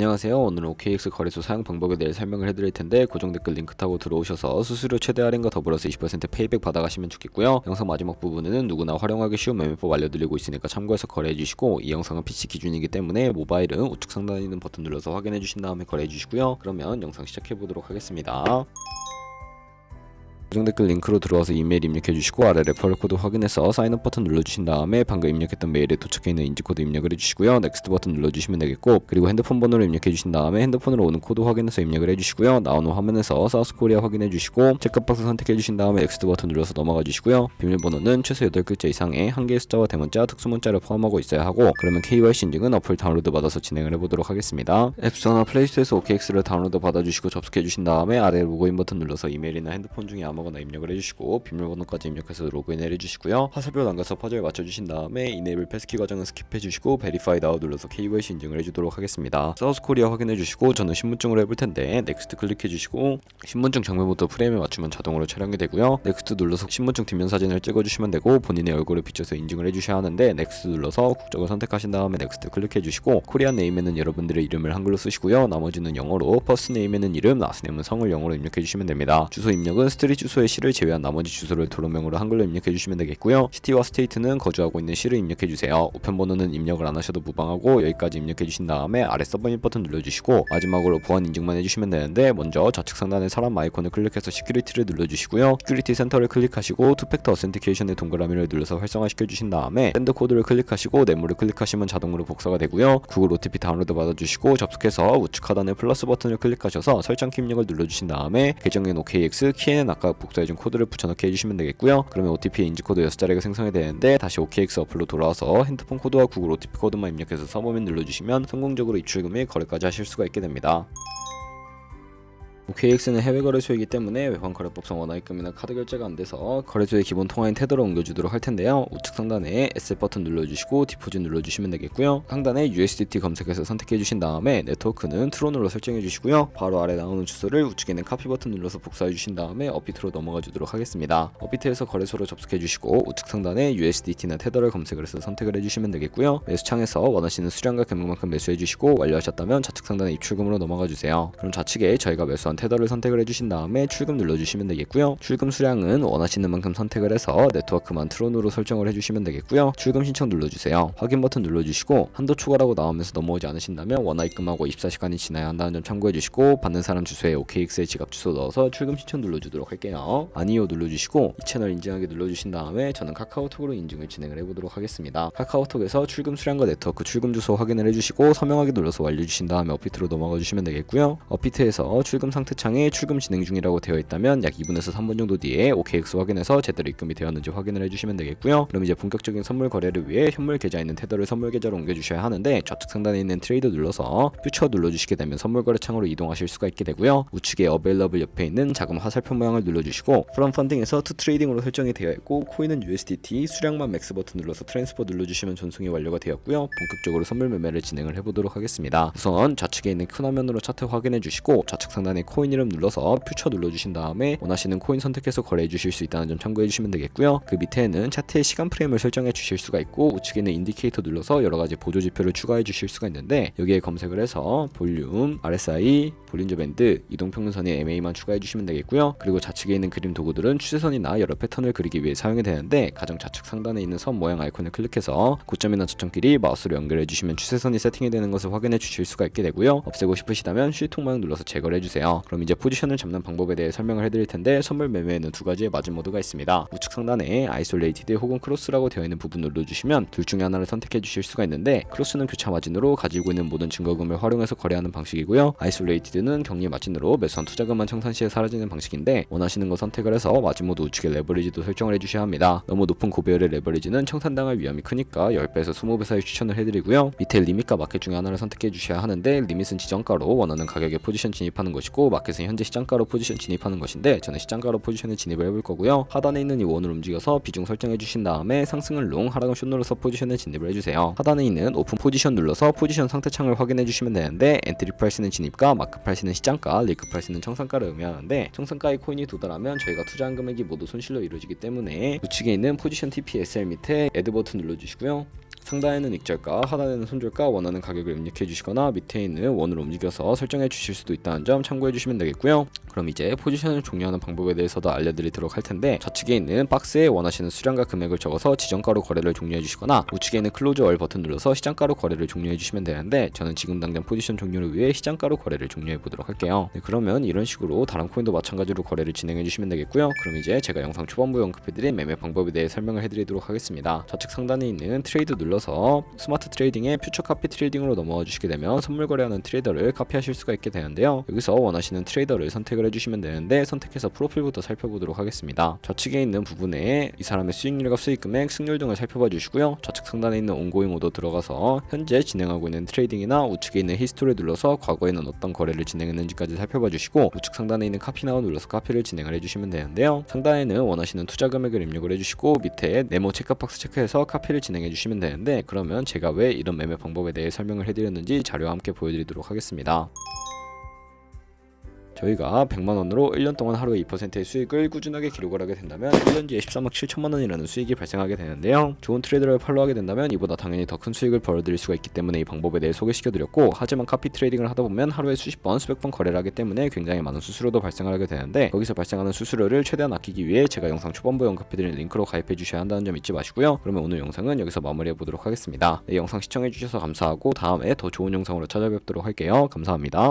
안녕하세요. 오늘은 OKX 거래소 사용 방법에 대해 설명을 해드릴 텐데 고정 댓글 링크 타고 들어오셔서 수수료 최대 할인과 더불어서 20% 페이백 받아가시면 좋겠고요. 영상 마지막 부분에는 누구나 활용하기 쉬운 매매법 알려드리고 있으니까 참고해서 거래해주시고, 이 영상은 PC 기준이기 때문에 모바일은 우측 상단에 있는 버튼 눌러서 확인해주신 다음에 거래해주시고요. 그러면 영상 시작해보도록 하겠습니다. 고정 댓글 링크로 들어와서 이메일 입력해주시고, 아래 레퍼럴 코드 확인해서 사인업 버튼 눌러주신 다음에 방금 입력했던 메일에 도착해있는 인증코드 입력을 해주시고요. 넥스트 버튼 눌러주시면 되겠고, 그리고 핸드폰 번호를 입력해주신 다음에 핸드폰으로 오는 코드 확인해서 입력을 해주시고요. 나오는 화면에서 사우스코리아 확인해주시고, 체크박스 선택해주신 다음에 넥스트 버튼 눌러서 넘어가주시고요. 비밀번호는 최소 8글자 이상의 한 개의 숫자와 대문자, 특수문자를 포함하고 있어야 하고, 그러면 KYC 인증은 어플 다운로드 받아서 진행을 해보도록 하겠습니다. 앱스토어나 플레이스토어에서 OKX를 다운로드 받아주시고 접속해주신 다음에 아래 로그인 버튼 눌러서 이메일이나 핸드폰 중에 아무거나 입력을 해주시고, 비밀번호까지 입력해서 로그인을 해주시고요. 화살표 남겨서 퍼즐 맞춰주신 다음에 이네이블 패스키 과정은 스킵해주시고 베리파이 나우 눌러서 KYC 인증을 해주도록 하겠습니다. 사우스코리아 확인해주시고, 저는 신분증으로 해볼 텐데 넥스트 클릭해주시고, 신분증 정면부터 프레임에 맞추면 자동으로 촬영이 되고요. 넥스트 눌러서 신분증 뒷면 사진을 찍어주시면 되고, 본인의 얼굴을 비춰서 인증을 해주셔야 하는데 넥스트 눌러서 국적을 선택하신 다음에 넥스트 클릭해주시고, 코리안 네임에는 여러분들의 이름을 한글로 쓰시고요. 나머지는 영어로, 퍼스트 네임에는 이름, 라스트 네임은 성을 영어로 입력해주시면 됩니다. 주소 입력은 스트릿 주소의 시를 제외한 나머지 주소를 도로명으로 한글로 입력해주시면 되겠고요. 시티와 스테이트는 거주하고 있는 시를 입력해주세요. 우편번호는 입력을 안하셔도 무방하고 여기까지 입력해주신 다음에 아래 서브밋 버튼 눌러주시고, 마지막으로 보안 인증만 해주시면 되는데, 먼저 좌측 상단의 사람 아이콘을 클릭해서 시큐리티를 눌러주시고요. 시큐리티 센터를 클릭하시고 투팩터 어센티케이션의 동그라미를 눌러서 활성화시켜주신 다음에 샌드 코드를 클릭하시고 네모를 클릭하시면 자동으로 복사가 되고요. 구글 OTP 다운로드 받아주시고, 접속해서 우측 하단의 플러스 버튼을 클릭하셔서 설정키 입력을 눌러주신 다음에 계정인 OKX 키에는 아까 복사해준 코드를 붙여넣기 해주시면 되겠고요. 그러면 OTP 인증코드 6자리가 생성이 되는데, 다시 OKX 어플로 돌아와서 핸드폰 코드와 구글 OTP 코드만 입력해서 서버밋 눌러주시면 성공적으로 입출 금액 거래까지 하실 수가 있게 됩니다. OKX는 해외 거래소이기 때문에 외환 거래법상 원화입금이나 카드 결제가 안 돼서 거래소의 기본 통화인 테더로 옮겨주도록 할 텐데요. 우측 상단에 에셋 버튼 눌러주시고 디포짓 눌러주시면 되겠고요. 상단에 USDT 검색해서 선택해주신 다음에 네트워크는 트론으로 설정해주시고요. 바로 아래 나오는 주소를 우측에 있는 카피 버튼 눌러서 복사해주신 다음에 업비트로 넘어가 주도록 하겠습니다. 업비트에서 거래소로 접속해주시고, 우측 상단에 USDT나 테더를 검색을 해서 선택을 해주시면 되겠고요. 매수창에서 원하시는 수량과 금액만큼 매수해주시고, 완료하셨다면 좌측 상단에 입출금으로 넘어가주세요. 그럼 좌측에 저희가 매수한 테더를 선택을 해주신 다음에 출금 눌러주시면 되겠고요. 출금 수량은 원하시는 만큼 선택을 해서 네트워크만 트론으로 설정을 해주시면 되겠고요. 출금 신청 눌러주세요. 확인 버튼 눌러주시고, 한도 초과라고 나오면서 넘어오지 않으신다면 원화 입금하고 24시간이 지나야 한다는 점 참고해주시고, 받는 사람 주소에 OKX의 지갑 주소 넣어서 출금 신청 눌러주도록 할게요. 아니요 눌러주시고, 이 채널 인증하기 눌러주신 다음에 저는 카카오톡으로 인증을 진행을 해보도록 하겠습니다. 카카오톡에서 출금 수량과 네트워크 출금 주소 확인을 해주시고, 서명하기 눌러서 완료주신 다음에 업비트로 넘어가 주시면 되겠고요. 업비트에서 출금 상태 창에 출금 진행 중이라고 되어 있다면 약 2분에서 3분 정도 뒤에 OKX 확인해서 제대로 입금이 되었는지 확인을 해주시면 되겠고요. 그럼 이제 본격적인 선물 거래를 위해 현물 계좌에 있는 테더를 선물 계좌로 옮겨주셔야 하는데, 좌측 상단에 있는 트레이드 눌러서 퓨처 눌러주시게 되면 선물 거래 창으로 이동하실 수가 있게 되고요. 우측에 어베일러블 옆에 있는 작은 화살표 모양을 눌러주시고, 프롬 펀딩에서 투 트레이딩으로 설정이 되어 있고, 코인은 USDT, 수량만 맥스 버튼 눌러서 트랜스퍼 눌러주시면 전송이 완료가 되었고요. 본격적으로 선물 매매를 진행을 해보도록 하겠습니다. 우선 좌측에 있는 큰 화면으로 차트 확인해 주시고, 좌측 상단에 코인 이름 눌러서 퓨처 눌러주신 다음에 원하시는 코인 선택해서 거래해 주실 수 있다는 점 참고해 주시면 되겠고요. 그 밑에는 차트의 시간 프레임을 설정해 주실 수가 있고, 우측에는 인디케이터 눌러서 여러가지 보조 지표를 추가해 주실 수가 있는데, 여기에 검색을 해서 볼륨, RSI, 볼린저 밴드, 이동평균선의 MA만 추가해 주시면 되겠고요. 그리고 좌측에 있는 그림 도구들은 추세선이나 여러 패턴을 그리기 위해 사용이 되는데, 가장 좌측 상단에 있는 선 모양 아이콘을 클릭해서 고점이나 저점끼리 마우스로 연결해 주시면 추세선이 세팅이 되는 것을 확인해 주실 수가 있게 되고요. 없애고 싶으시다면 쉴통 모양 눌러서 제거를 해주세요. 그럼 이제 포지션을 잡는 방법에 대해 설명을 해드릴 텐데, 선물 매매에는 두 가지의 마진 모드가 있습니다. 우측 상단에 아이솔레이티드 혹은 크로스라고 되어 있는 부분 눌러주시면 둘 중에 하나를 선택해 주실 수가 있는데, 크로스는 교차 마진으로 가지고 있는 모든 증거금을 활용해서 거래하는 방식이고요. 아이솔레이티드는 격리 마진으로 매수한 투자금만 청산 시에 사라지는 방식인데, 원하시는 거 선택을 해서 마진 모드 우측에 레버리지도 설정을 해주셔야 합니다. 너무 높은 고배열의 레버리지는 청산당할 위험이 크니까 10배에서 20배 사이 추천을 해드리고요. 밑에 리밋과 마켓 중에 하나를 선택해 주셔야 하는데, 리밋은 지정가로 원하는 가격에 포지션 진입하는 것이고, 마켓은 현재 시장가로 포지션 진입하는 것인데, 저는 시장가로 포지션에 진입을 해볼 거고요. 하단에 있는 이 원을 움직여서 비중 설정해 주신 다음에 상승을 롱, 하락은 숏 눌러서 포지션에 진입을 해주세요. 하단에 있는 오픈 포지션 눌러서 포지션 상태 창을 확인해 주시면 되는데, 엔트리 프라이스는 진입가, 마크 프라이스는 시장가, 리크 프라이스는 청산가를 의미하는데, 청산가의 코인이 도달하면 저희가 투자한 금액이 모두 손실로 이루어지기 때문에 우측에 있는 포지션 TP SL 밑에 애드 버튼 눌러주시고요. 상단에는 익절가, 하단에는 손절가, 원하는 가격을 입력해 주시거나 밑에 있는 원으로 움직여서 설정해 주실 수도 있다는 점 참고해 주시면 되겠고요. 그럼 이제 포지션을 종료하는 방법에 대해서도 알려드리도록 할 텐데, 좌측에 있는 박스에 원하시는 수량과 금액을 적어서 지정가로 거래를 종료해 주시거나 우측에 있는 클로즈 얼 버튼 눌러서 시장가로 거래를 종료해 주시면 되는데, 저는 지금 당장 포지션 종료를 위해 시장가로 거래를 종료해 보도록 할게요. 네, 그러면 이런 식으로 다른 코인도 마찬가지로 거래를 진행해 주시면 되겠고요. 그럼 이제 제가 영상 초반부에 언급해드린 매매 방법에 대해 설명을 해드리도록 하겠습니다. 좌측 상단에 있는 트레이드 눌러서 스마트 트레이딩의 퓨처 카피 트레이딩으로 넘어와 주시게 되면 선물 거래하는 트레이더를 카피하실 수가 있게 되는데요. 여기서 원하시는 트레이더를 선택을 해주시면 되는데, 선택해서 프로필부터 살펴보도록 하겠습니다. 좌측에 있는 부분에 이 사람의 수익률과 수익금액, 승률 등을 살펴봐 주시고요. 좌측 상단에 있는 온고잉 모드 들어가서 현재 진행하고 있는 트레이딩이나 우측에 있는 히스토리를 눌러서 과거에는 어떤 거래를 진행했는지까지 살펴봐 주시고, 우측 상단에 있는 카피 나우 눌러서 카피를 진행을 해주시면 되는데요. 상단에는 원하시는 투자 금액을 입력을 해주시고, 밑에 네모 체크박스 체크해서 카피를 진행해 주시면 되는데, 그러면 제가 왜 이런 매매 방법에 대해 설명을 해드렸는지 자료와 함께 보여드리도록 하겠습니다. 저희가 100만원으로 1년 동안 하루에 2%의 수익을 꾸준하게 기록을 하게 된다면 1년 뒤에 13억 7천만원이라는 수익이 발생하게 되는데요. 좋은 트레이더를 팔로우하게 된다면 이보다 당연히 더 큰 수익을 벌어들일 수가 있기 때문에 이 방법에 대해 소개시켜드렸고, 하지만 카피 트레이딩을 하다 보면 하루에 수십 번, 수백 번 거래를 하기 때문에 굉장히 많은 수수료도 발생을 하게 되는데, 여기서 발생하는 수수료를 최대한 아끼기 위해 제가 영상 초반부에 언급해드린 링크로 가입해 주셔야 한다는 점 잊지 마시고요. 그러면 오늘 영상은 여기서 마무리해 보도록 하겠습니다. 네, 영상 시청해 주셔서 감사하고 다음에 더 좋은 영상으로 찾아뵙도록 할게요. 감사합니다.